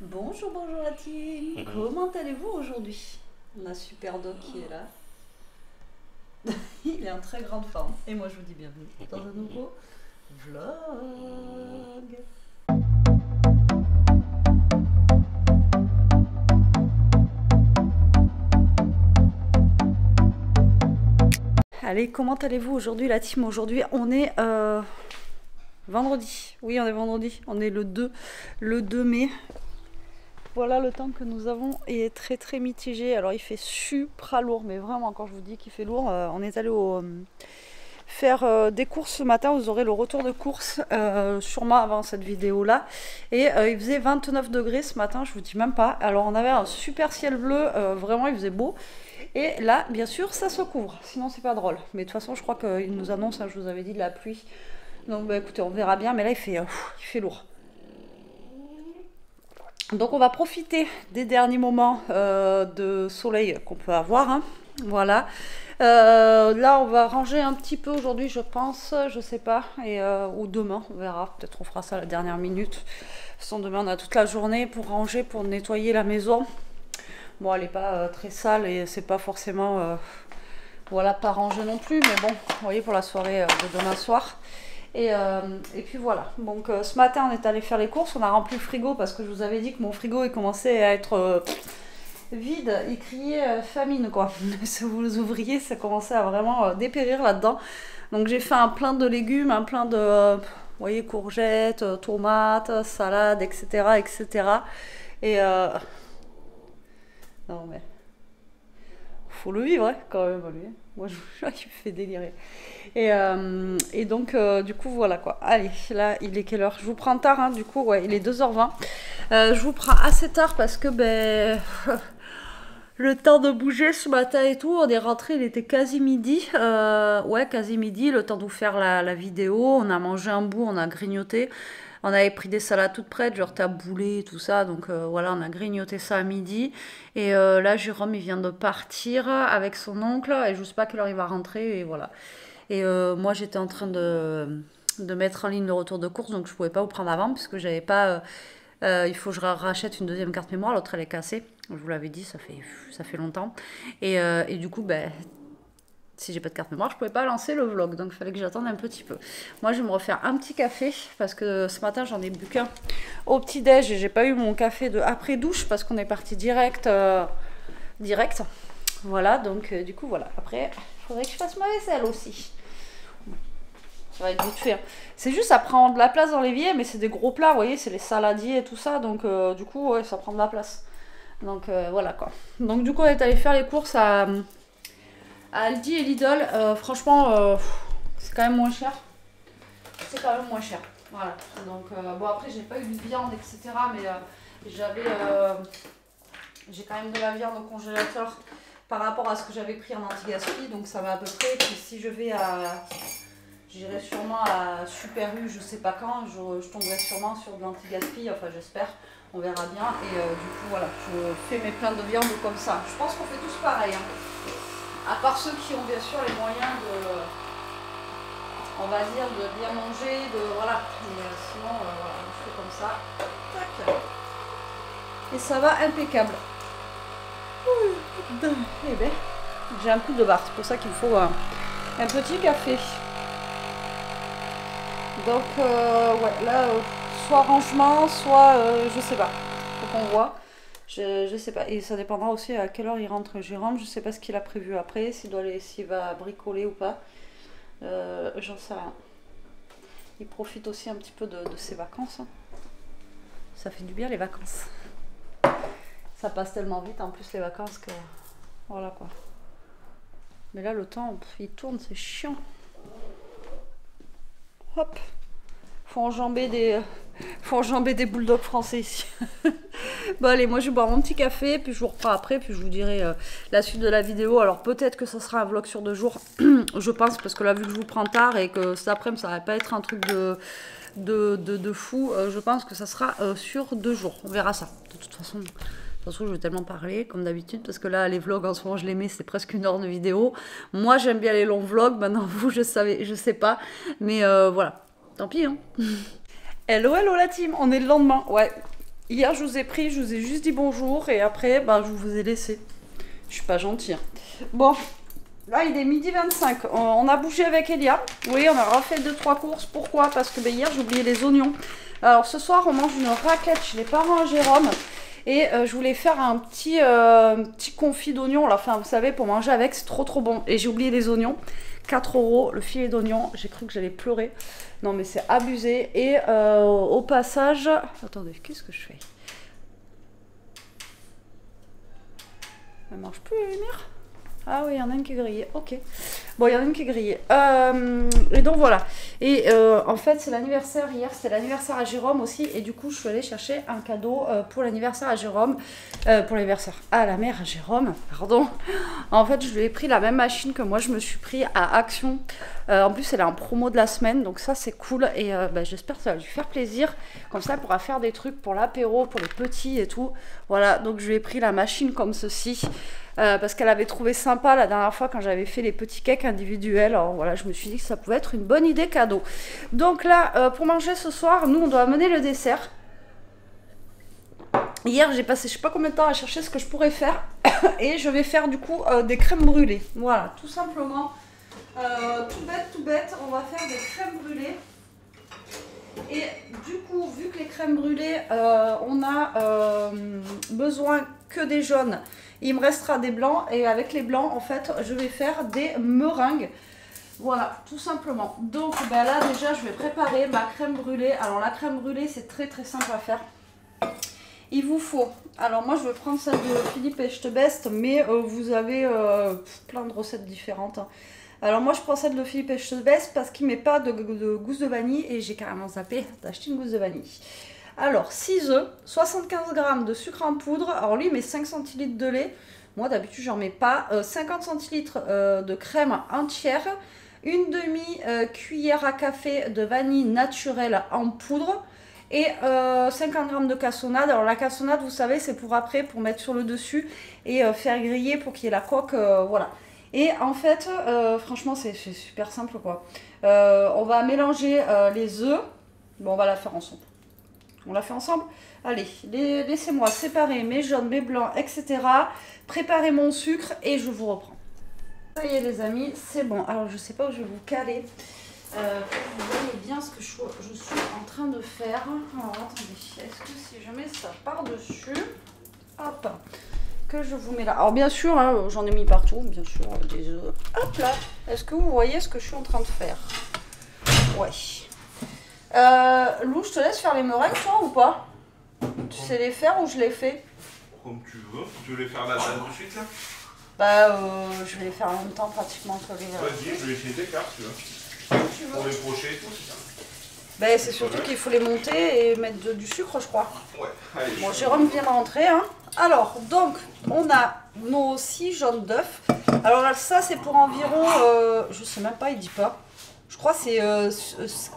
Bonjour, bonjour la team. Comment allez-vous aujourd'hui? On a Super Dog qui est là. Il est en très grande forme. Et moi je vous dis bienvenue dans un nouveau vlog. Allez, comment allez-vous aujourd'hui la team? Aujourd'hui on est vendredi. Oui, on est vendredi. On est le 2 mai. Voilà, le temps que nous avons est très très mitigé. Alors il fait super lourd, mais vraiment quand je vous dis qu'il fait lourd, on est allé faire des courses ce matin. Vous aurez le retour de course sûrement avant cette vidéo là. Et il faisait 29 degrés ce matin, je vous dis même pas. Alors on avait un super ciel bleu, vraiment il faisait beau. Et là bien sûr ça se couvre, sinon c'est pas drôle. Mais de toute façon je crois qu'il nous annonce, hein, je vous avais dit, de la pluie. Donc bah, écoutez, on verra bien, mais là il fait lourd. Donc on va profiter des derniers moments de soleil qu'on peut avoir, hein. Voilà. Là on va ranger un petit peu aujourd'hui je pense, je sais pas, ou demain on verra, peut-être on fera ça à la dernière minute. De toute façon demain on a toute la journée pour ranger, pour nettoyer la maison. Bon elle est pas très sale et c'est pas forcément voilà, pas rangé non plus, mais bon, vous voyez, pour la soirée de demain soir. Et puis voilà, donc ce matin on est allé faire les courses, on a rempli le frigo parce que je vous avais dit que mon frigo il commençait à être vide, il criait famine quoi. Si vous ouvriez, ça commençait à vraiment dépérir là-dedans. Donc j'ai fait un plein de légumes, un plein de, vous voyez, courgettes, tomates, salades, etc. etc. Et non mais, faut le vivre hein, quand même lui. Moi je vous jure qu'il me fait délirer. Et donc, du coup, voilà quoi. Allez, là, il est quelle heure? Je vous prends tard, hein, du coup, ouais, il est 2h20. Je vous prends assez tard parce que, ben, le temps de bouger ce matin et tout, on est rentré, il était quasi midi. Ouais, quasi midi, le temps de vous faire la vidéo. On a mangé un bout, on a grignoté. On avait pris des salades toutes prêtes, genre taboulé, tout ça. Donc voilà, on a grignoté ça à midi. Et là, Jérôme, il vient de partir avec son oncle. Et je sais pas à quelle heure il va rentrer. Et voilà. Et moi, j'étais en train de mettre en ligne le retour de course, donc je pouvais pas vous prendre avant, puisque j'avais pas. Il faut que je rachète une deuxième carte mémoire, l'autre elle est cassée. Je vous l'avais dit, ça fait longtemps. Et du coup, ben, si j'ai pas de carte mémoire, je pouvais pas lancer le vlog, donc il fallait que j'attende un petit peu. Moi, je vais me refaire un petit café, parce que ce matin, j'en ai bu qu'un au petit-déj, et j'ai pas eu mon café de après-douche, parce qu'on est parti direct. Direct. Voilà, donc du coup, voilà. Après, il faudrait que je fasse ma vaisselle aussi. Ça va être vite fait. Hein. C'est juste, ça prend de la place dans l'évier, mais c'est des gros plats, vous voyez, c'est les saladiers et tout ça, donc du coup, ouais, ça prend de la place. Donc voilà quoi. Donc du coup, on est allé faire les courses à Aldi et Lidl. Franchement, c'est quand même moins cher. C'est quand même moins cher. Voilà. Donc bon, après, j'ai pas eu de viande, etc. Mais j'ai quand même de la viande au congélateur par rapport à ce que j'avais pris en anti-gaspi, donc ça va à peu près. Puis si je vais j'irai sûrement à Super U, je sais pas quand, je tomberai sûrement sur de l'anti-gaspi, enfin j'espère, on verra bien. Et du coup voilà, je fais mes pleins de viande comme ça. Je pense qu'on fait tous pareil, hein. À part ceux qui ont bien sûr les moyens de, on va dire, de bien manger, de voilà. Mais sinon, voilà, je fais comme ça. Tac. Et ça va impeccable. Eh ben, j'ai un coup de barre, c'est pour ça qu'il me faut un petit café. Donc ouais, là, soit rangement, soit je sais pas. Faut qu'on voit. Je sais pas. Et ça dépendra aussi à quelle heure il rentre Jérôme. Je sais pas ce qu'il a prévu après, s'il va bricoler ou pas. J'en sais rien. Il profite aussi un petit peu de ses vacances. Hein. Ça fait du bien les vacances. Ça passe tellement vite en plus les vacances que voilà quoi. Mais là le temps il tourne, c'est chiant. Hop. Faut enjamber des bulldogs français ici. Bon allez, moi je vais boire mon petit café, puis je vous reprends après, puis je vous dirai la suite de la vidéo. Alors peut-être que ça sera un vlog sur 2 jours, je pense, parce que là vu que je vous prends tard et que cet après-midi ça va pas être un truc de fou, je pense que ça sera sur 2 jours. On verra ça. De toute façon, je vais tellement parler, comme d'habitude, parce que là, les vlogs, en ce moment, je les mets, c'est presque 1 heure de vidéo. Moi, j'aime bien les longs vlogs. Maintenant, vous, je sais pas. Mais voilà. Tant pis, hein. Hello, hello la team. On est le lendemain. Ouais. Hier, je vous ai pris, je vous ai juste dit bonjour et après, bah, je vous ai laissé. Je suis pas gentille, hein. Bon, là, il est midi 25. On a bougé avec Elia. Oui, on a refait 2-3 courses. Pourquoi? Parce que hier, j'ai oublié les oignons. Alors, ce soir, on mange une raclette chez les parents à Jérôme. Et je voulais faire un petit confit d'oignons. Enfin, vous savez, pour manger avec, c'est trop trop bon. Et j'ai oublié les oignons. 4 € le filet d'oignon. J'ai cru que j'allais pleurer. Non, mais c'est abusé. Et au passage... Attendez, qu'est-ce que je fais? Elle marche plus la lumière? Ah oui, il y en a une qui est grillée, ok. Bon, il y en a une qui est grillée. Et donc voilà. Et en fait, c'est l'anniversaire hier, c'était l'anniversaire à Jérôme aussi. Et du coup, je suis allée chercher un cadeau pour l'anniversaire à Jérôme. Pour l'anniversaire à la mère à Jérôme, pardon. En fait, je lui ai pris la même machine que moi, je me suis pris à Action. En plus, elle est en promo de la semaine, donc ça, c'est cool. Et j'espère que ça va lui faire plaisir. Comme ça, elle pourra faire des trucs pour l'apéro, pour les petits et tout. Voilà, donc je lui ai pris la machine comme ceci. Parce qu'elle avait trouvé sympa la dernière fois quand j'avais fait les petits cakes individuels. Alors voilà, je me suis dit que ça pouvait être une bonne idée cadeau. Donc là, pour manger ce soir, nous on doit amener le dessert. Hier, j'ai passé je sais pas combien de temps à chercher ce que je pourrais faire. Et je vais faire du coup des crèmes brûlées. Voilà, tout simplement. Tout bête, on va faire des crèmes brûlées. Et du coup, vu que les crèmes brûlées, on a besoin que des jaunes, il me restera des blancs. Et avec les blancs, en fait, je vais faire des meringues. Voilà, tout simplement. Donc là, déjà, je vais préparer ma crème brûlée. Alors, la crème brûlée, c'est très très simple à faire. Il vous faut... Alors, moi, je vais prendre celle de Philippe Etchebest, mais vous avez plein de recettes différentes, hein. Alors moi je prends celle de Philippe Etchebest parce qu'il ne met pas de gousse de vanille et j'ai carrément zappé d'acheter une gousse de vanille. Alors 6 œufs, 75 g de sucre en poudre, alors lui il met 5 centilitres de lait, moi d'habitude j'en mets pas, 50 centilitres de crème entière, une demi-cuillère à café de vanille naturelle en poudre et 50 g de cassonade. Alors la cassonade vous savez c'est pour après, pour mettre sur le dessus et faire griller pour qu'il y ait la coque, voilà. Et en fait, franchement, c'est super simple, quoi. On va mélanger les œufs. Bon, on va la faire ensemble. On la fait ensemble? Allez, laissez-moi séparer mes jaunes, mes blancs, etc. Préparer mon sucre et je vous reprends. Ça y est, les amis, c'est bon. Alors, je sais pas où je vais vous caler. Pour que vous voyez bien ce que je suis en train de faire. Alors, attendez. Est-ce que si je mets ça par-dessus... Hop, que je vous mets là. Alors bien sûr, hein, j'en ai mis partout, bien sûr, des œufs. Hop là. Est-ce que vous voyez ce que je suis en train de faire? Ouais. Lou, je te laisse faire les meringues, toi, ou pas? Tu sais les faire ou je les fais? Comme tu veux. Tu veux les faire là tout de suite, là? Bah, je vais les faire en même temps, pratiquement, que les... Vas-y, je vais essayer des cartes, tu vois. Pour les pocher et tout, c'est ça. Bah, c'est surtout qu'il faut les monter et mettre du sucre, je crois. Ouais, allez. Bon, Jérôme vient de rentrer, hein. Alors, donc, on a nos 6 jaunes d'œufs. Alors là, ça, c'est pour environ, je sais même pas, il dit pas. Je crois que c'est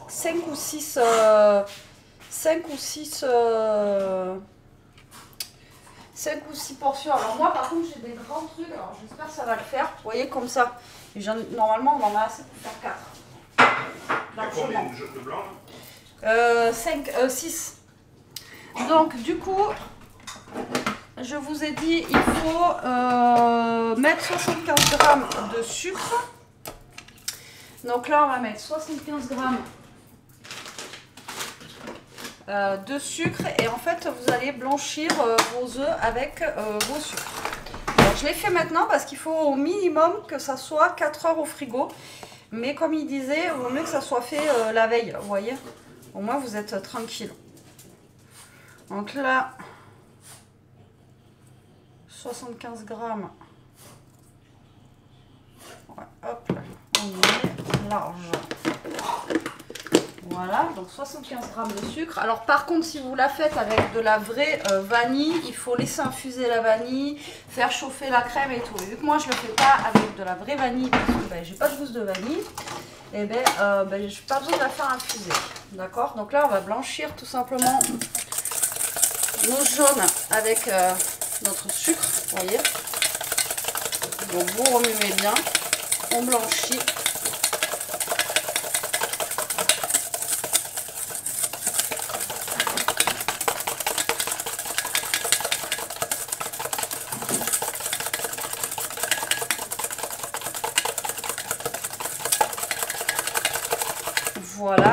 5 ou 6... 5 ou 6... 5 ou 6 portions. Alors moi, par contre, j'ai des grands trucs. Alors, j'espère que ça va le faire. Vous voyez, comme ça. Et normalement, on en a assez pour faire 4. Il y a combien de jaunes de blanc, là? 6. Donc, du coup... Je vous ai dit, il faut mettre 75 g de sucre. Donc là, on va mettre 75 g de sucre. Et en fait, vous allez blanchir vos œufs avec vos sucres. Alors, je l'ai fait maintenant parce qu'il faut au minimum que ça soit 4 heures au frigo. Mais comme il disait, il vaut mieux que ça soit fait la veille. Vous voyez? Au moins, vous êtes tranquille. Donc là... 75 g. Ouais, hop, on met large. Voilà, donc 75 g de sucre. Alors par contre, si vous la faites avec de la vraie vanille, il faut laisser infuser la vanille, faire chauffer la crème et tout. Et vu que moi je ne le fais pas avec de la vraie vanille, parce que j'ai pas de gousse de vanille, et je n'ai pas besoin de la faire infuser. D'accord? Donc là, on va blanchir tout simplement nos jaunes avec... notre sucre, vous voyez. Donc vous remuez bien, on blanchit.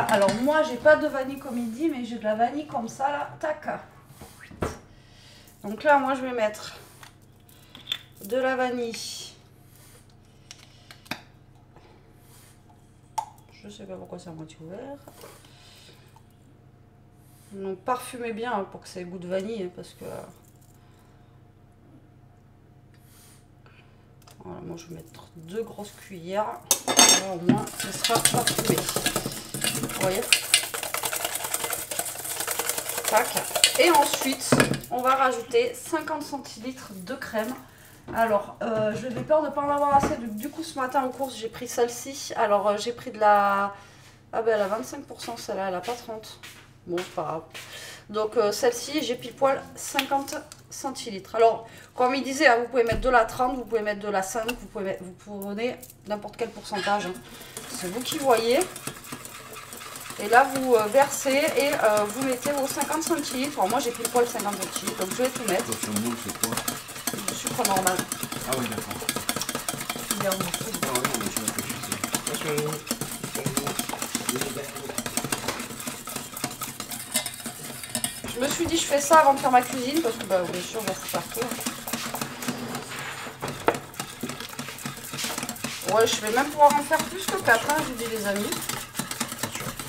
alors moi j'ai pas de vanille comme il dit, mais j'ai de la vanille comme ça là, tac. Donc là moi je vais mettre de la vanille. Je sais pas pourquoi c'est à moitié ouvert. Donc parfumez bien hein, pour que ça ait goût de vanille hein, parce que... Voilà, moi je vais mettre 2 grosses cuillères. Là au moins ce sera parfumé. Vous voyez? Tac. Et ensuite on va rajouter 50 centilitres de crème. Alors je vais peur de ne pas en avoir assez. Du coup ce matin en course j'ai pris celle-ci. Alors j'ai pris de la... Ah ben elle a 25%, celle-là elle a pas 30. Bon c'est pas grave. Donc celle-ci j'ai pile poil 50 centilitres. Alors comme il disait, hein, vous pouvez mettre de la 30, vous pouvez mettre de la 5, vous prenez n'importe quel pourcentage. Hein. C'est vous qui voyez. Et là vous versez et vous mettez vos 50 centilitres. Alors moi j'ai pile poil 50 centilitres, donc je vais tout mettre. Ce moule c'est quoi? Du sucre normal. Ah oui d'accord. Bien, Ah oui, mais je réfléchissais. je me suis dit je fais ça avant de faire ma cuisine parce que bah, bien sûr j'en fous partout. Ouais je vais même pouvoir en faire plus que 4 hein, je vous dis les amis.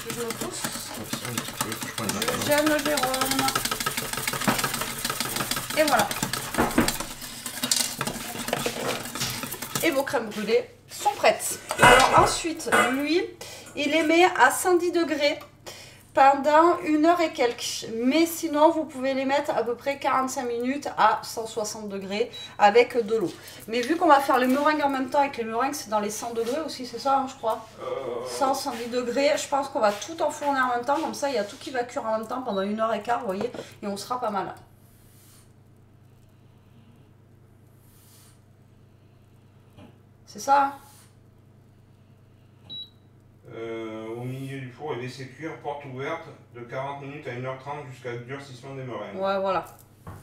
Si je me pousse. J'aime le Jérôme. Et voilà. Et vos crèmes brûlées sont prêtes. Alors ensuite, lui, il les met à 110 degrés pendant 1 heure et quelques. Mais sinon, vous pouvez les mettre à peu près 45 minutes à 160 degrés avec de l'eau. Mais vu qu'on va faire les meringues en même temps, avec les meringues, c'est dans les 100 degrés aussi, c'est ça, hein, je crois 100, 110 degrés. Je pense qu'on va tout enfourner en même temps. Comme ça, il y a tout qui va cuire en même temps pendant 1 heure et quart, vous voyez. Et on sera pas mal. C'est ça, hein? Au milieu du four et laisser cuire, porte ouverte, de 40 minutes à 1h30 jusqu'à le durcissement des meringues. Ouais, voilà.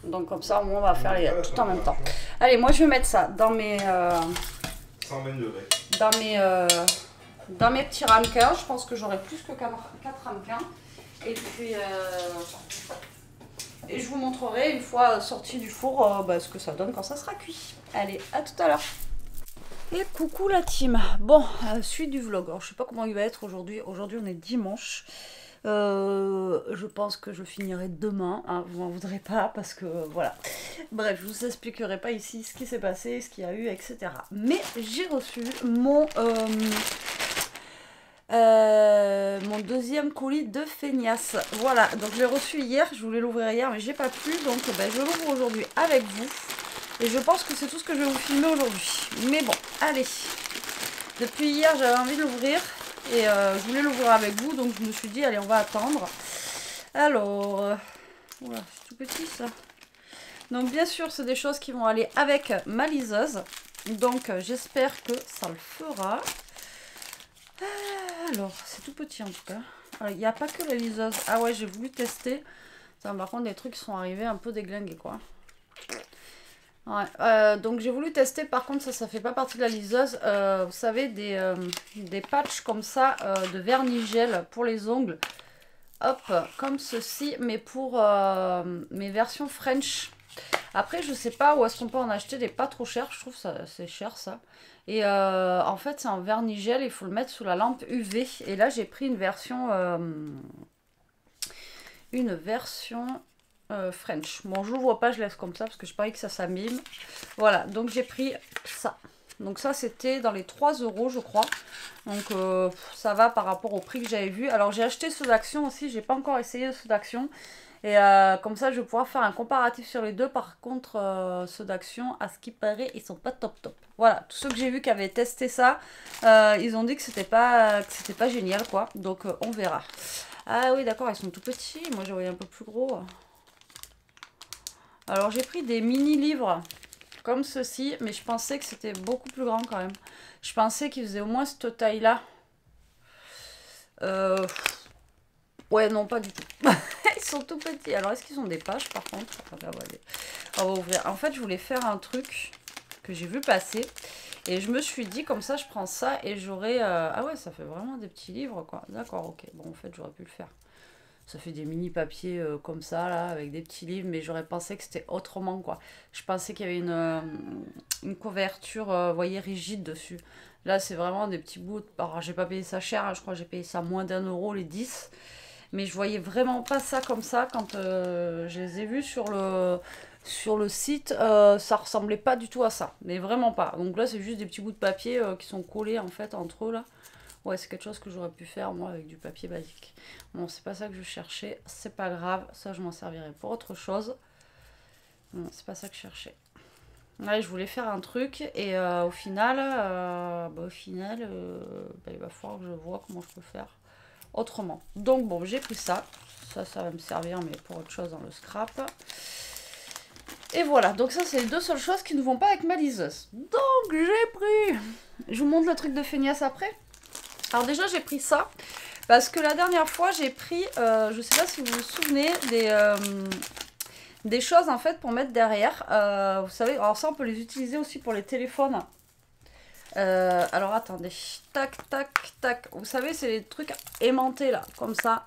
Donc comme ça, on va faire tout en même temps. Allez, moi je vais mettre ça dans mes... 120 degrés. Dans mes petits ramequins. Je pense que j'aurai plus que 4 ramequins. Et puis... et je vous montrerai une fois sorti du four ce que ça donne quand ça sera cuit. Allez, à tout à l'heure. Et coucou la team. Bon, suite du vlog. Alors, je sais pas comment il va être aujourd'hui. Aujourd'hui, on est dimanche. Je pense que je finirai demain. Hein, vous m'en voudrez pas parce que voilà. Bref, je vous expliquerai pas ici ce qui s'est passé, ce qu'il y a eu, etc. Mais j'ai reçu mon deuxième colis de feignasse. Voilà, donc je l'ai reçu hier. Je voulais l'ouvrir hier, mais j'ai pas pu. Donc je l'ouvre aujourd'hui avec vous. Et je pense que c'est tout ce que je vais vous filmer aujourd'hui. Mais bon, allez. Depuis hier, j'avais envie de l'ouvrir. Et je voulais l'ouvrir avec vous. Donc je me suis dit, allez, on va attendre. Alors, voilà, c'est tout petit ça. Donc bien sûr, c'est des choses qui vont aller avec ma liseuse. Donc j'espère que ça le fera. Alors, c'est tout petit en tout cas. Il n'y a pas que la liseuse. Ah ouais, j'ai voulu tester. Ça, par contre, des trucs qui sont arrivés un peu déglingués quoi. Ouais, donc j'ai voulu tester, par contre ça fait pas partie de la liseuse, vous savez des patchs comme ça de vernis gel pour les ongles, hop, comme ceci, mais pour mes versions French. Après je sais pas où est-ce qu'on peut en acheter des pas trop chers, je trouve ça c'est cher ça. Et en fait c'est un vernis gel, il faut le mettre sous la lampe UV, et là j'ai pris une version French. Bon, je l'ouvre pas, je laisse comme ça parce que je parie que ça s'abîme. Voilà, donc j'ai pris ça. Donc ça, c'était dans les 3 € je crois. Donc ça va par rapport au prix que j'avais vu. Alors j'ai acheté ceux d'Action aussi, j'ai pas encore essayé ceux d'Action. Et comme ça, je vais pouvoir faire un comparatif sur les deux. Par contre, ceux d'Action, à ce qui paraît, ils sont pas top top. Voilà, tous ceux que j'ai vu qui avaient testé ça, ils ont dit que c'était pas génial quoi. Donc on verra. Ah oui, d'accord, ils sont tout petits. Moi, je voyais un peu plus gros. Alors j'ai pris des mini livres comme ceci, mais je pensais que c'était beaucoup plus grand quand même. Je pensais qu'ils faisaient au moins cette taille là. Ouais non pas du tout. Ils sont tout petits. Alors est-ce qu'ils ont des pages par contre? On va ouvrir. En fait je voulais faire un truc que j'ai vu passer. Et je me suis dit, comme ça, je prends ça et j'aurai... Ah ouais, ça fait vraiment des petits livres, quoi. D'accord, ok. Bon, en fait, j'aurais pu le faire. Ça fait des mini papiers comme ça, là, avec des petits livres, mais j'aurais pensé que c'était autrement, quoi. Je pensais qu'il y avait une couverture, vous voyez, rigide dessus. Là, c'est vraiment des petits bouts. Alors, j'ai pas payé ça cher, hein, je crois que j'ai payé ça moins d'1 € les 10. Mais je voyais vraiment pas ça comme ça quand je les ai vus sur le site. Ça ressemblait pas du tout à ça, mais vraiment pas. Donc là, c'est juste des petits bouts de papier qui sont collés en fait entre eux là. Ouais, c'est quelque chose que j'aurais pu faire moi avec du papier basique. Bon, c'est pas ça que je cherchais, c'est pas grave, ça je m'en servirai pour autre chose. Non, c'est pas ça que je cherchais. Ouais, je voulais faire un truc et au final, il va falloir que je vois comment je peux faire autrement. Donc bon, j'ai pris ça. Ça va me servir, mais pour autre chose dans le scrap. Et voilà, donc ça c'est les deux seules choses qui ne vont pas avec ma liseuse. Donc j'ai pris... Je vous montre le truc de feignasse après. Alors déjà j'ai pris ça, parce que la dernière fois j'ai pris, je sais pas si vous vous souvenez, des choses en fait pour mettre derrière. Vous savez, alors ça on peut les utiliser aussi pour les téléphones. Alors attendez, tac, tac, tac. Vous savez, c'est les trucs aimantés là, comme ça.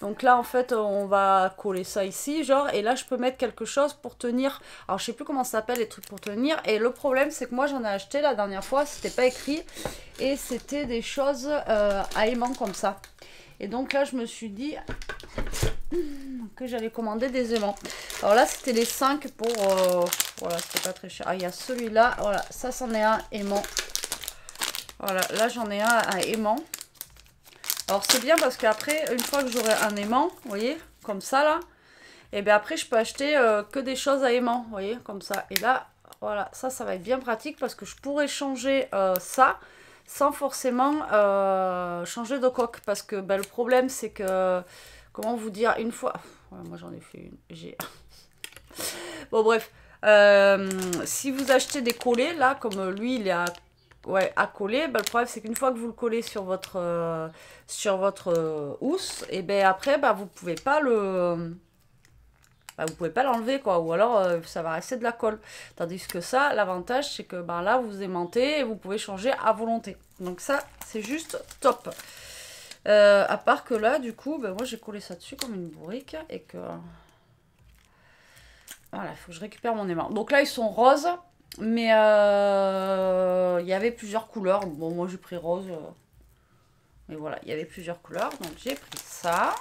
Donc là, en fait, on va coller ça ici, genre, et là, je peux mettre quelque chose pour tenir. Alors, je sais plus comment ça s'appelle les trucs pour tenir. Et le problème, c'est que moi, j'en ai acheté la dernière fois, c'était pas écrit, et c'était des choses à aimants comme ça. Et donc là, je me suis dit que j'allais commander des aimants. Alors là, c'était les 5 pour... voilà, c'était pas très cher. Ah, il y a celui-là, voilà, ça, c'en est un aimant. Voilà, là j'en ai un à aimant. Alors c'est bien parce qu'après, une fois que j'aurai un aimant, vous voyez, comme ça là, et bien après je peux acheter que des choses à aimant, vous voyez, comme ça. Et là, voilà, ça va être bien pratique parce que je pourrais changer ça sans forcément changer de coque. Parce que le problème c'est que, comment vous dire, une fois... Ouais, moi j'en ai fait une, j'ai... Bon bref, si vous achetez des collets, là, comme lui il est à... Ouais, à coller, le problème c'est qu'une fois que vous le collez sur votre housse, et ben après vous pouvez pas vous pouvez pas l'enlever quoi, ou alors ça va rester de la colle. Tandis que ça, l'avantage c'est que là vous aimantez et vous pouvez changer à volonté. Donc ça c'est juste top. À part que là du coup, moi j'ai collé ça dessus comme une bourrique et que voilà, il faut que je récupère mon aimant. Donc là ils sont roses. Mais il y avait plusieurs couleurs. Bon, moi j'ai pris rose. Mais voilà, il y avait plusieurs couleurs. Donc j'ai pris ça.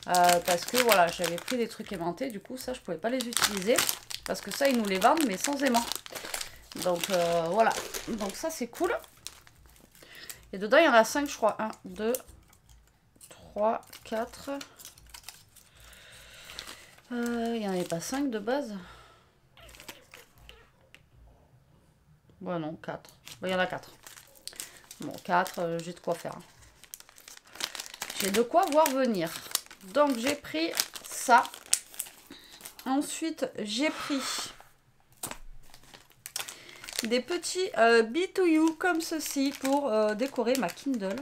Parce que voilà, j'avais pris des trucs aimantés. Du coup, ça, je pouvais pas les utiliser. Parce que ça, ils nous les vendent, mais sans aimant. Donc voilà. Donc ça, c'est cool. Et dedans, il y en a 5, je crois. 1, 2, 3, 4. Il n'y en avait pas 5 de base. Ouais, non, 4. Il y en a 4. Bon, 4, j'ai de quoi faire. J'ai de quoi voir venir. Donc, j'ai pris ça. Ensuite, j'ai pris des petits B2U comme ceci pour décorer ma Kindle.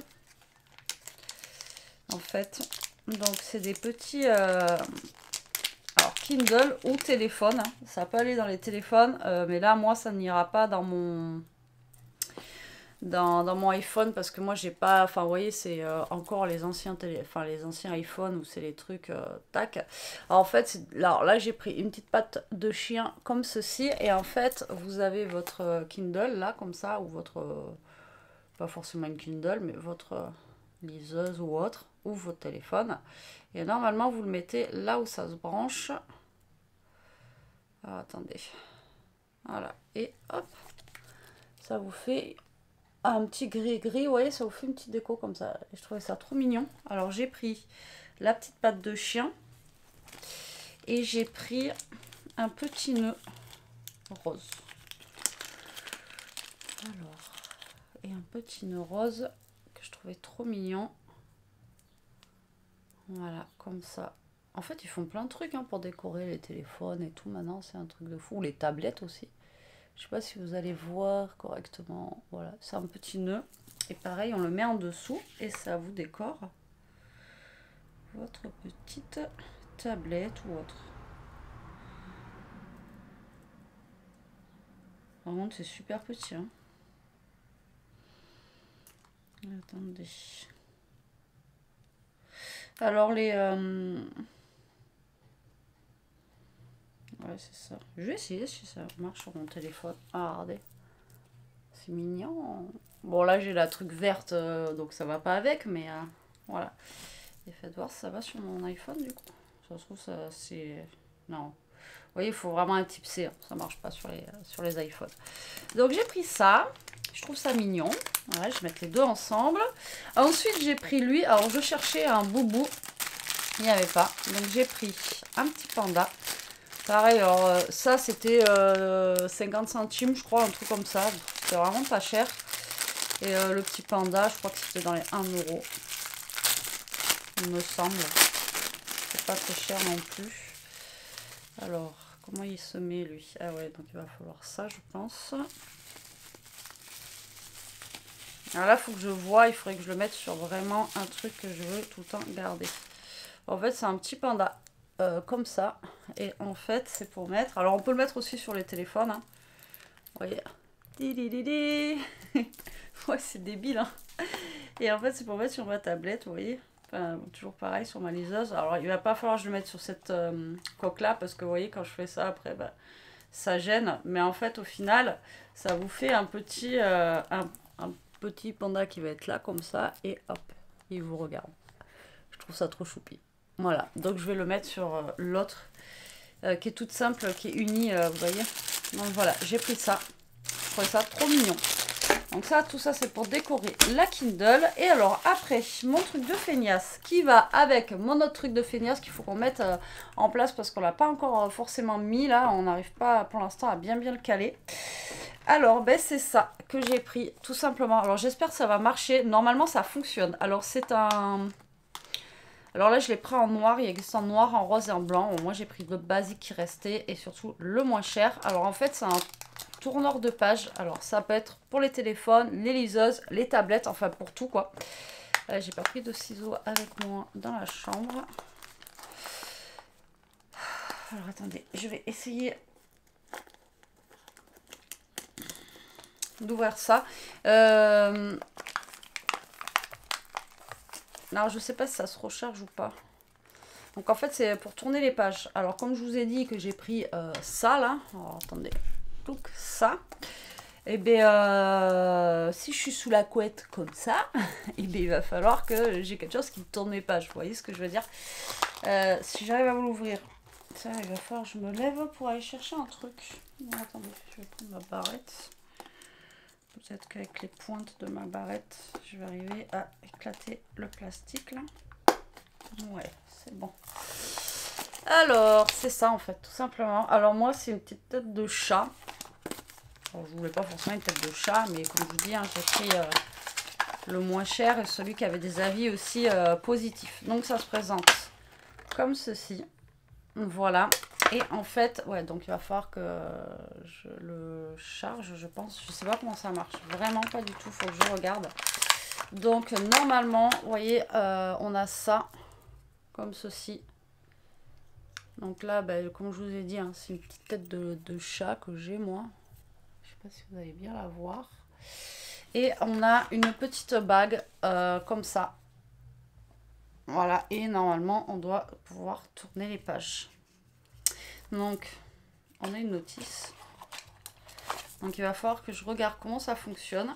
En fait, donc c'est des petits... alors, Kindle ou téléphone. Hein. Ça peut aller dans les téléphones, mais là, moi, ça n'ira pas dans mon... Dans mon iPhone parce que moi j'ai pas, enfin vous voyez c'est encore les anciens les anciens iPhones où c'est les trucs tac. Alors, en fait là j'ai pris une petite patte de chien comme ceci et en fait vous avez votre Kindle là comme ça ou votre pas forcément une Kindle mais votre liseuse ou autre ou votre téléphone et normalement vous le mettez là où ça se branche. Alors, attendez, voilà et hop ça vous fait un petit gris-gris, vous voyez, ça vous fait une petite déco comme ça. Et je trouvais ça trop mignon. Alors, j'ai pris la petite patte de chien. Et j'ai pris un petit nœud rose. Alors, et un petit nœud rose que je trouvais trop mignon. Voilà, comme ça. En fait, ils font plein de trucs hein, pour décorer les téléphones et tout. Maintenant, c'est un truc de fou. Ou les tablettes aussi. Je sais pas si vous allez voir correctement. Voilà, c'est un petit nœud. Et pareil, on le met en dessous et ça vous décore votre petite tablette ou autre. Par contre, c'est super petit. Hein. Attendez. Alors les... Ouais, c'est ça. Je vais essayer si ça marche sur mon téléphone. Ah, regardez. C'est mignon. Bon, là, j'ai la truc verte, donc ça va pas avec, mais voilà. Et faites voir si ça va sur mon iPhone, du coup. Ça se trouve, ça, c'est... Non. Vous voyez, il faut vraiment un type C. Hein. Ça marche pas sur les iPhones. Donc, j'ai pris ça. Je trouve ça mignon. Voilà, je vais mettre les deux ensemble. Ensuite, j'ai pris lui. Alors, je cherchais un boubou. Il n'y avait pas. Donc, j'ai pris un petit panda. Pareil, alors ça c'était 50 centimes, je crois, un truc comme ça. C'était vraiment pas cher. Et le petit panda, je crois que c'était dans les 1 euro. Il me semble. C'est pas très cher non plus. Alors, comment il se met lui? Ah ouais, donc il va falloir ça, je pense. Alors là, il faut que je vois, il faudrait que je le mette sur vraiment un truc que je veux tout le temps garder. En fait, c'est un petit panda. Comme ça, et en fait c'est pour mettre, alors on peut le mettre aussi sur les téléphones, hein. Vous voyez, ouais, c'est débile, hein. Et en fait c'est pour mettre sur ma tablette, vous voyez, enfin, toujours pareil sur ma liseuse. Alors il va pas falloir que je le mette sur cette coque là, parce que vous voyez quand je fais ça après, bah, ça gêne, mais en fait au final ça vous fait un petit panda qui va être là comme ça, et hop, il vous regarde. Je trouve ça trop choupi. Voilà, donc je vais le mettre sur l'autre qui est toute simple, qui est unie, vous voyez. Donc voilà, j'ai pris ça. Je trouvais ça trop mignon. Donc ça, tout ça, c'est pour décorer la Kindle. Et alors après, mon truc de feignasse qui va avec mon autre truc de feignasse qu'il faut qu'on mette en place parce qu'on l'a pas encore forcément mis là. On n'arrive pas pour l'instant à bien le caler. Alors, ben, c'est ça que j'ai pris, tout simplement. Alors j'espère que ça va marcher. Normalement, ça fonctionne. Alors c'est un... Alors là, je l'ai pris en noir. Il existe en noir, en rose et en blanc. Bon, moi, j'ai pris le basique qui restait et surtout le moins cher. Alors en fait, c'est un tourneur de page. Alors ça peut être pour les téléphones, les liseuses, les tablettes, enfin pour tout quoi. J'ai pas pris de ciseaux avec moi dans la chambre. Alors attendez, je vais essayer d'ouvrir ça. Alors je sais pas si ça se recharge ou pas. Donc en fait c'est pour tourner les pages. Alors comme je vous ai dit que j'ai pris ça là. Alors attendez. Donc ça. Et bien si je suis sous la couette comme ça. Et bien il va falloir que j'ai quelque chose qui tourne les pages. Vous voyez ce que je veux dire. Si j'arrive à vous l'ouvrir. Ça il va falloir que je me lève pour aller chercher un truc. Non, attendez, je vais prendre ma barrette. Peut-être qu'avec les pointes de ma barrette, je vais arriver à éclater le plastique là. Ouais, c'est bon. Alors, c'est ça en fait, tout simplement. Alors moi, c'est une petite tête de chat. Alors, je voulais pas forcément une tête de chat, mais comme je vous dis, hein, j'ai pris le moins cher et celui qui avait des avis aussi positifs. Donc ça se présente comme ceci. Voilà. Et en fait, ouais, donc il va falloir que je le charge, je pense. Je sais pas comment ça marche. Vraiment pas du tout. Faut que je regarde. Donc, normalement, vous voyez, on a ça. Comme ceci. Donc là, ben, comme je vous ai dit, hein, c'est une petite tête de chat que j'ai, moi. Je sais pas si vous allez bien la voir. Et on a une petite bague comme ça. Voilà. Et normalement, on doit pouvoir tourner les pages. Donc, on a une notice. Donc, il va falloir que je regarde comment ça fonctionne.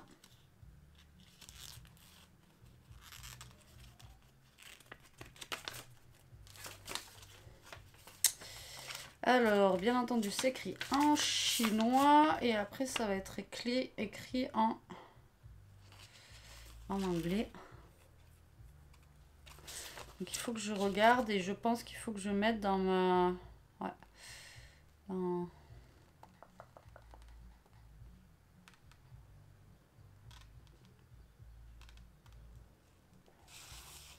Alors, bien entendu, c'est écrit en chinois. Et après, ça va être écrit en anglais. Donc, il faut que je regarde. Et je pense qu'il faut que je mette dans ma... Ouais.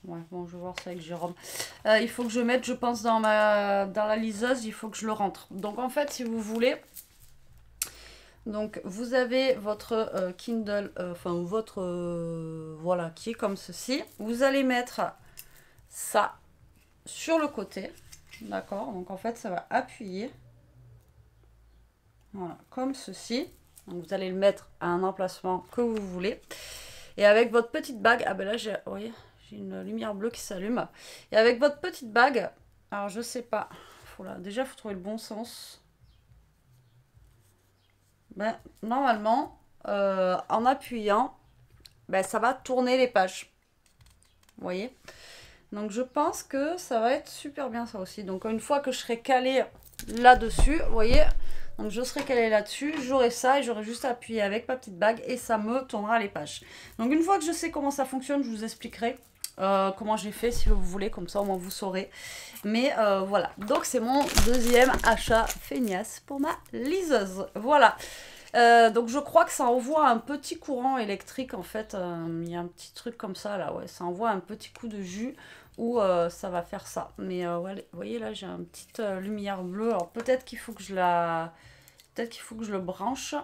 Ouais, bon, je vais voir ça avec Jérôme. Il faut que je mette, je pense, dans la liseuse, il faut que je le rentre. Donc, en fait, si vous voulez, donc vous avez votre Kindle, enfin, votre, voilà, qui est comme ceci. Vous allez mettre ça sur le côté, d'accord? Donc, en fait, ça va appuyer. Voilà, comme ceci. Donc, vous allez le mettre à un emplacement que vous voulez. Et avec votre petite bague, ah ben là, j'ai, vous voyez, j'ai une lumière bleue qui s'allume. Et avec votre petite bague, alors je sais pas, déjà, il faut trouver le bon sens. Ben, normalement, en appuyant, ben, ça va tourner les pages. Vous voyez? Donc je pense que ça va être super bien ça aussi. Donc une fois que je serai calée là-dessus, vous voyez, donc je serai calée là-dessus, j'aurai ça et j'aurai juste à appuyer avec ma petite bague et ça me tournera les pages. Donc une fois que je sais comment ça fonctionne, je vous expliquerai comment j'ai fait si vous voulez, comme ça au moins vous saurez. Mais voilà, donc c'est mon deuxième achat feignasse pour ma liseuse. Voilà. Donc je crois que ça envoie un petit courant électrique en fait. Il y a un petit truc comme ça là, ouais. Ça envoie un petit coup de jus où ça va faire ça. Mais ouais, vous voyez là, j'ai une petite lumière bleue. Alors peut-être qu'il faut que je la... Peut-être qu'il faut que je le branche.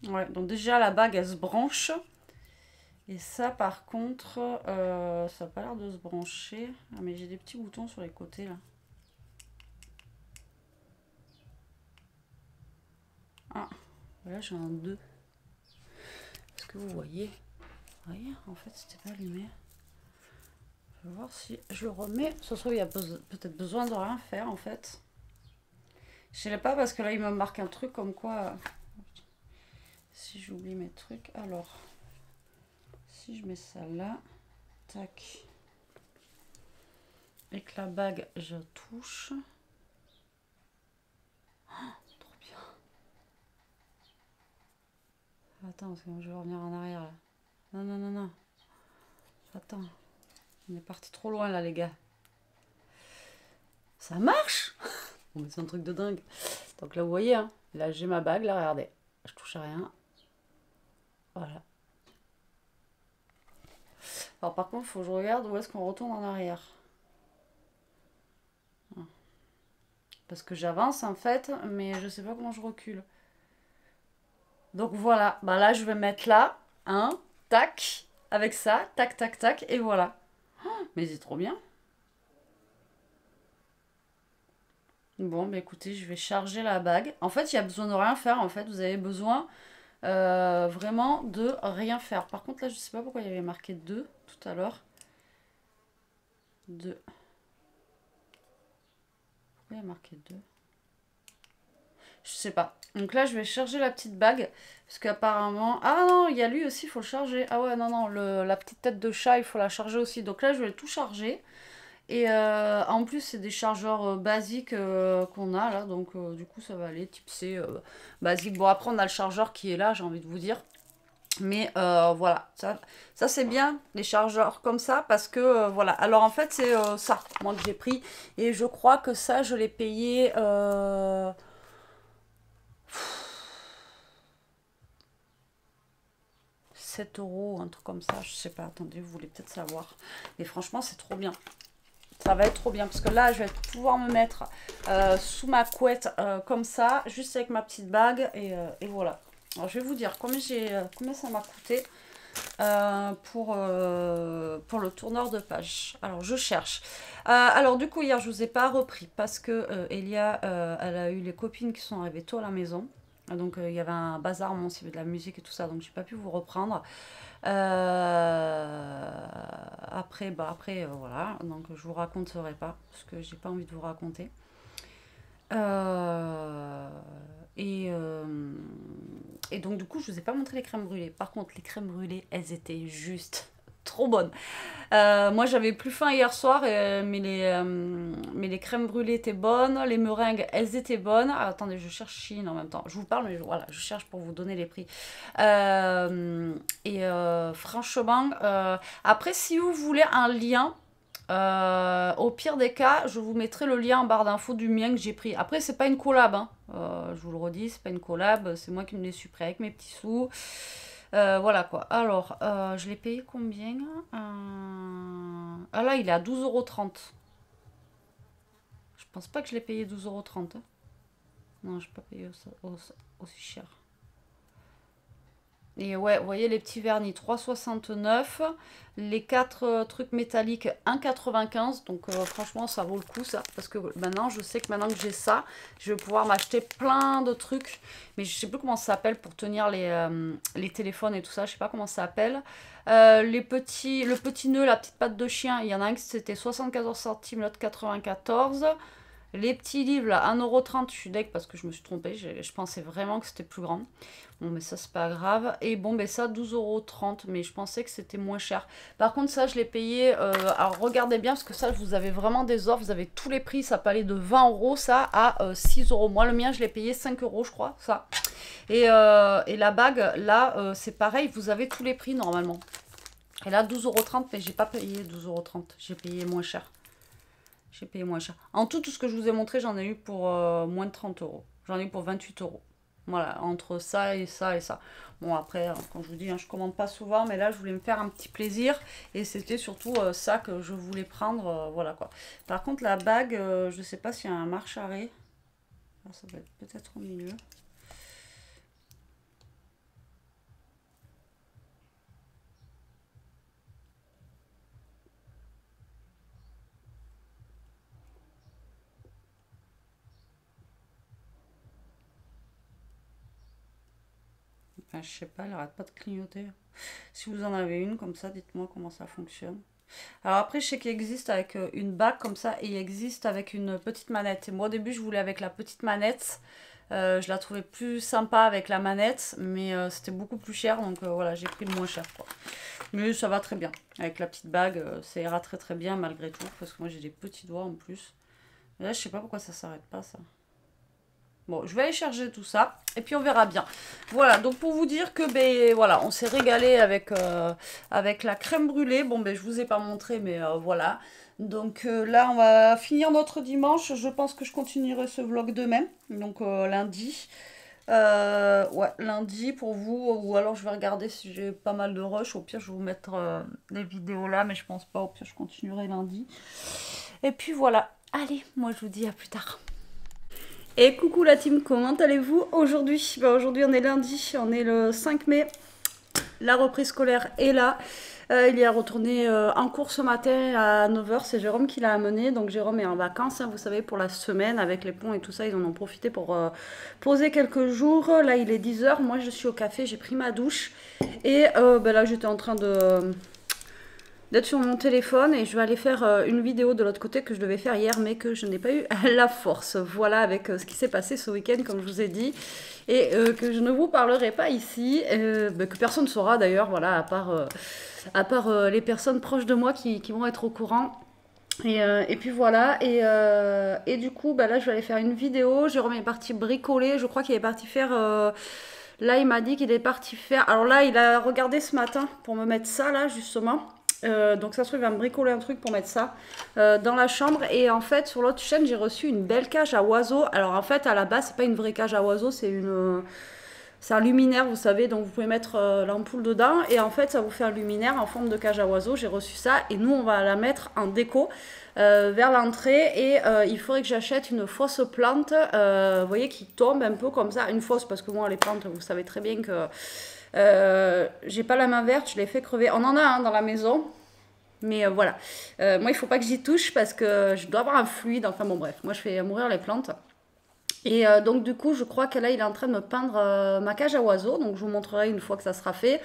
Ouais, donc déjà la bague elle se branche. Et ça par contre, ça n'a pas l'air de se brancher. Ah mais j'ai des petits boutons sur les côtés là. Ah, là j'ai un 2. Est-ce que vous voyez? Oui, en fait c'était pas allumé. Je vais voir si je le remets. Ça se trouve, il y a peut-être besoin de rien faire en fait. Je sais pas parce que là il me marque un truc comme quoi. Si j'oublie mes trucs, alors. Si je mets ça là. Tac. Et que la bague, je touche. Oh, trop bien. Attends, parce que je vais revenir en arrière là. Non, non, non, non. Attends. On est parti trop loin là, les gars. Ça marche. Bon, mais c'est un truc de dingue. Donc là, vous voyez, hein, là j'ai ma bague, là, regardez. Je touche à rien. Voilà. Alors par contre, il faut que je regarde où est-ce qu'on retourne en arrière. Parce que j'avance en fait, mais je sais pas comment je recule. Donc voilà, bah là je vais mettre là, hein, tac, avec ça, tac, tac, tac, et voilà. Oh, mais c'est trop bien. Bon, bah écoutez, je vais charger la bague. En fait, il y a besoin de rien faire, en fait, vous avez besoin vraiment de rien faire. Par contre, là, je sais pas pourquoi il y avait marqué 2 tout à l'heure. 2. Pourquoi il y a marqué 2? Je sais pas. Donc là, je vais charger la petite bague. Parce qu'apparemment... Ah non, il y a lui aussi, il faut le charger. Ah ouais, non, non, la petite tête de chat, il faut la charger aussi. Donc là, je vais tout charger. Et en plus, c'est des chargeurs basiques qu'on a là. Donc du coup, ça va aller. Type C, basique. Bon, après, on a le chargeur qui est là, j'ai envie de vous dire. Mais voilà, ça c'est bien, les chargeurs comme ça, parce que voilà. Alors en fait, c'est ça, moi, que j'ai pris. Et je crois que ça, je l'ai payé... 7 euros, un truc comme ça, je sais pas, attendez, vous voulez peut-être savoir. Mais franchement, c'est trop bien. Ça va être trop bien, parce que là, je vais pouvoir me mettre sous ma couette comme ça, juste avec ma petite bague, et voilà. Alors, je vais vous dire combien ça m'a coûté pour le tourneur de page. Alors, je cherche. Alors, du coup, hier, je vous ai pas repris, parce que Elia, elle a eu les copines qui sont arrivées tôt à la maison. Donc il y avait un bazar, il y avait de la musique et tout ça, donc j'ai pas pu vous reprendre. Après, voilà, donc je vous raconterai pas, parce que j'ai pas envie de vous raconter. Euh, et, euh, et donc du coup, je vous ai pas montré les crèmes brûlées. Par contre, les crèmes brûlées, elles étaient juste trop bonnes. Moi, j'avais plus faim hier soir, mais les crèmes brûlées étaient bonnes, les meringues, elles étaient bonnes. Ah, attendez, je cherche Chine en même temps. Je vous parle, mais voilà, je cherche pour vous donner les prix. Franchement, après, si vous voulez un lien, au pire des cas, je vous mettrai le lien en barre d'infos du mien que j'ai pris. Après, c'est pas une collab, hein. Je vous le redis, c'est pas une collab, c'est moi qui me les suis pris avec mes petits sous. Voilà quoi. Alors, je l'ai payé combien? Ah là, il est à 12,30 €. Je pense pas que je l'ai payé 12,30 €. Non, je n'ai pas payé aussi cher. Et ouais, vous voyez les petits vernis 3,69. Les 4 trucs métalliques 1,95. Donc franchement, ça vaut le coup ça. Parce que maintenant, je sais que maintenant que j'ai ça, je vais pouvoir m'acheter plein de trucs. Mais je sais plus comment ça s'appelle pour tenir les téléphones et tout ça. Je sais pas comment ça s'appelle. Le petit nœud, la petite patte de chien, il y en a un qui c'était 74 centimes, l'autre 94. Les petits livres là, 1,30 €, je suis deg parce que je me suis trompée, je pensais vraiment que c'était plus grand. Bon, mais ça c'est pas grave. Et bon, ben ça 12,30 €, mais je pensais que c'était moins cher. Par contre, ça je l'ai payé. Alors regardez bien parce que ça, vous avez vraiment des offres, vous avez tous les prix. Ça peut aller de 20 € ça à 6 €. Moi, le mien, je l'ai payé 5 €, je crois, ça. Et la bague, là, c'est pareil, vous avez tous les prix normalement. Et là, 12,30 €, mais j'ai pas payé 12,30 €, j'ai payé moins cher. J'ai payé moins cher. En tout ce que je vous ai montré, j'en ai eu pour moins de 30 €. J'en ai eu pour 28 €. Voilà, entre ça et ça et ça. Bon, après, comme je vous dis, hein, je commande pas souvent, mais là, je voulais me faire un petit plaisir. Et c'était surtout ça que je voulais prendre. Voilà, quoi. Par contre, la bague, je sais pas s'il y a un marche-arrêt. Ça va être peut-être au milieu. Enfin, je sais pas, elle arrête pas de clignoter. Si vous en avez une comme ça, dites-moi comment ça fonctionne. Alors après, je sais qu'il existe avec une bague comme ça et il existe avec une petite manette. Et moi, au début, je voulais avec la petite manette. Je la trouvais plus sympa avec la manette, mais c'était beaucoup plus cher. Donc voilà, j'ai pris le moins cher, quoi. Mais ça va très bien. Avec la petite bague, ça ira très très bien malgré tout. Parce que moi, j'ai des petits doigts en plus. Et là, je sais pas pourquoi ça s'arrête pas, ça. Bon, je vais aller charger tout ça et puis on verra bien. Voilà, donc pour vous dire que ben voilà, on s'est régalé avec la crème brûlée. Bon, ben je vous ai pas montré, mais voilà. Donc là, on va finir notre dimanche. Je pense que je continuerai ce vlog demain, donc lundi. Ouais, lundi pour vous, ou alors je vais regarder si j'ai pas mal de rush. Au pire, je vais vous mettre les vidéos là, mais je pense pas. Au pire, je continuerai lundi. Et puis voilà. Allez, moi je vous dis à plus tard. Et coucou la team, comment allez-vous aujourd'hui? Aujourd'hui on est lundi, on est le 5 mai, la reprise scolaire est là. Il est retourné en cours ce matin à 9 h, c'est Jérôme qui l'a amené. Donc Jérôme est en vacances, hein, vous savez, pour la semaine avec les ponts et tout ça, ils en ont profité pour poser quelques jours. Là il est 10 h, moi je suis au café, j'ai pris ma douche. Et là j'étais en train d'être sur mon téléphone et je vais aller faire une vidéo de l'autre côté que je devais faire hier mais que je n'ai pas eu la force. Voilà, avec ce qui s'est passé ce week-end comme je vous ai dit et que je ne vous parlerai pas ici, que personne ne saura d'ailleurs, voilà, à part les personnes proches de moi qui vont être au courant. Et puis voilà, et du coup là je vais aller faire une vidéo. Jérôme est parti bricoler, je crois qu'il est parti faire... là il m'a dit qu'il est parti faire... Alors là il a regardé ce matin pour me mettre ça là justement. Donc ça se trouve il va me bricoler un truc pour mettre ça dans la chambre. Et en fait sur l'autre chaîne j'ai reçu une belle cage à oiseaux. Alors en fait à la base c'est pas une vraie cage à oiseaux, c'est un luminaire, vous savez, donc vous pouvez mettre l'ampoule dedans et en fait ça vous fait un luminaire en forme de cage à oiseaux. J'ai reçu ça et nous on va la mettre en déco vers l'entrée. Et il faudrait que j'achète une fausse plante, vous voyez, qui tombe un peu comme ça. Une fausse parce que moi les plantes vous savez très bien que j'ai pas la main verte, je l'ai fait crever. On en a un dans la maison, mais voilà. Moi, il faut pas que j'y touche parce que je dois avoir un fluide. Enfin bon, bref, moi je fais mourir les plantes. Et donc du coup, je crois que là, il est en train de me peindre ma cage à oiseaux. Donc je vous montrerai une fois que ça sera fait.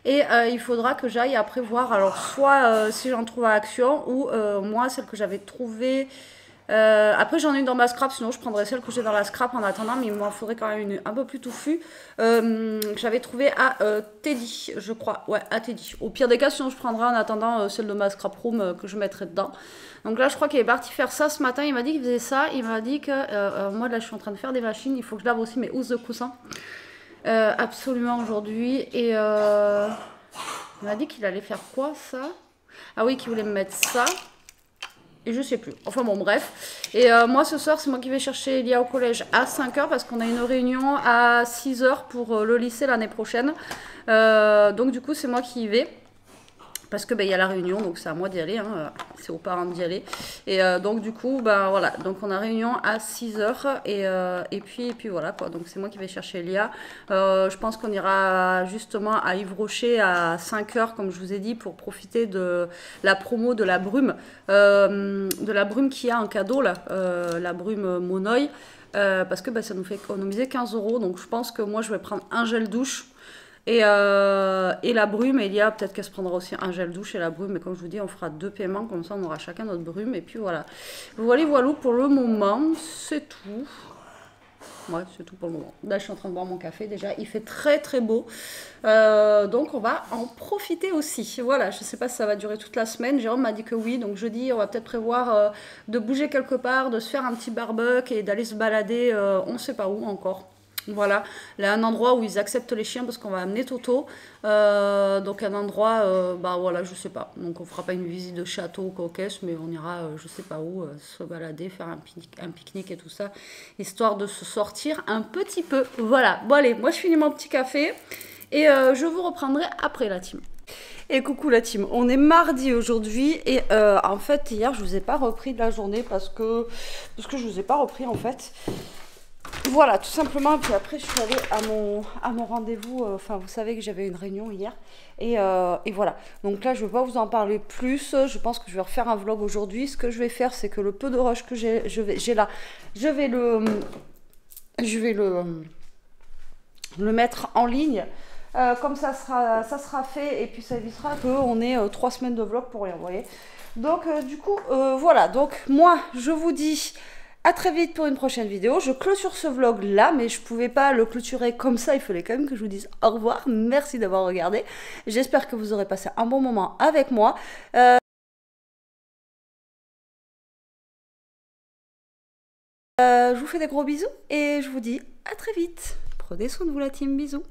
Et il faudra que j'aille après voir, alors soit si j'en trouve à Action ou moi, celle que j'avais trouvée... après j'en ai une dans ma scrap, sinon je prendrais celle que j'ai dans la scrap en attendant, mais il m'en faudrait quand même une un peu plus touffue. J'avais trouvé à Teddy, je crois, ouais, à Teddy. Au pire des cas, sinon je prendrai en attendant celle de ma scrap room que je mettrai dedans. Donc là je crois qu'il est parti faire ça ce matin, il m'a dit qu'il faisait ça. Il m'a dit que moi là je suis en train de faire des machines, il faut que je lave aussi mes housses de coussin absolument aujourd'hui. Et il m'a dit qu'il allait faire quoi, ça? Ah oui, qu'il voulait me mettre ça. Et je sais plus. Enfin bon, bref. Et moi, ce soir, c'est moi qui vais chercher Elia au collège à 5 h parce qu'on a une réunion à 6 h pour le lycée l'année prochaine. Donc, du coup, c'est moi qui y vais. Parce que il y a la réunion, donc c'est à moi d'y aller, hein, c'est aux parents d'y aller. Et donc du coup, voilà, donc on a réunion à 6h et puis voilà quoi. Donc c'est moi qui vais chercher Elia. Je pense qu'on ira justement à Yves Rocher à 5h, comme je vous ai dit, pour profiter de la promo de la brume qu'il y a en cadeau là, la brume Monoï, parce que ça nous fait économiser 15 €. Donc je pense que moi je vais prendre un gel douche. Et la brume, Elia, peut-être qu'elle se prendra aussi un gel douche et la brume. Mais comme je vous dis, on fera 2 paiements, comme ça on aura chacun notre brume. Et puis voilà. Voilà, pour le moment, c'est tout. Ouais, c'est tout pour le moment. Là, je suis en train de boire mon café déjà. Il fait très très beau. Donc on va en profiter aussi. Voilà, je ne sais pas si ça va durer toute la semaine. Jérôme m'a dit que oui. Donc jeudi, on va peut-être prévoir de bouger quelque part, de se faire un petit barbecue et d'aller se balader. On ne sait pas où encore. Voilà, là un endroit où ils acceptent les chiens parce qu'on va amener Toto. Donc un endroit, voilà, je sais pas. Donc on fera pas une visite de château coquesse, mais on ira, je sais pas où, se balader, faire un pique-nique et tout ça, histoire de se sortir un petit peu. Voilà, bon allez, moi je finis mon petit café et je vous reprendrai après la team. Et coucou la team, on est mardi aujourd'hui et en fait hier je vous ai pas repris de la journée parce que je vous ai pas repris en fait. Voilà, tout simplement. Et puis après, je suis allée à mon rendez-vous. Enfin, vous savez que j'avais une réunion hier. Et voilà. Donc là, je ne vais pas vous en parler plus. Je pense que je vais refaire un vlog aujourd'hui. Ce que je vais faire, c'est que le peu de rush que j'ai là, je vais le mettre en ligne. Comme ça sera fait. Et puis ça évitera qu'on ait 3 semaines de vlog pour rien, vous voyez. Donc, du coup, voilà. Donc, moi, je vous dis... à très vite pour une prochaine vidéo. Je clôture ce vlog là, mais je pouvais pas le clôturer comme ça. Il fallait quand même que je vous dise au revoir. Merci d'avoir regardé. J'espère que vous aurez passé un bon moment avec moi. Je vous fais des gros bisous et je vous dis à très vite. Prenez soin de vous la team. Bisous.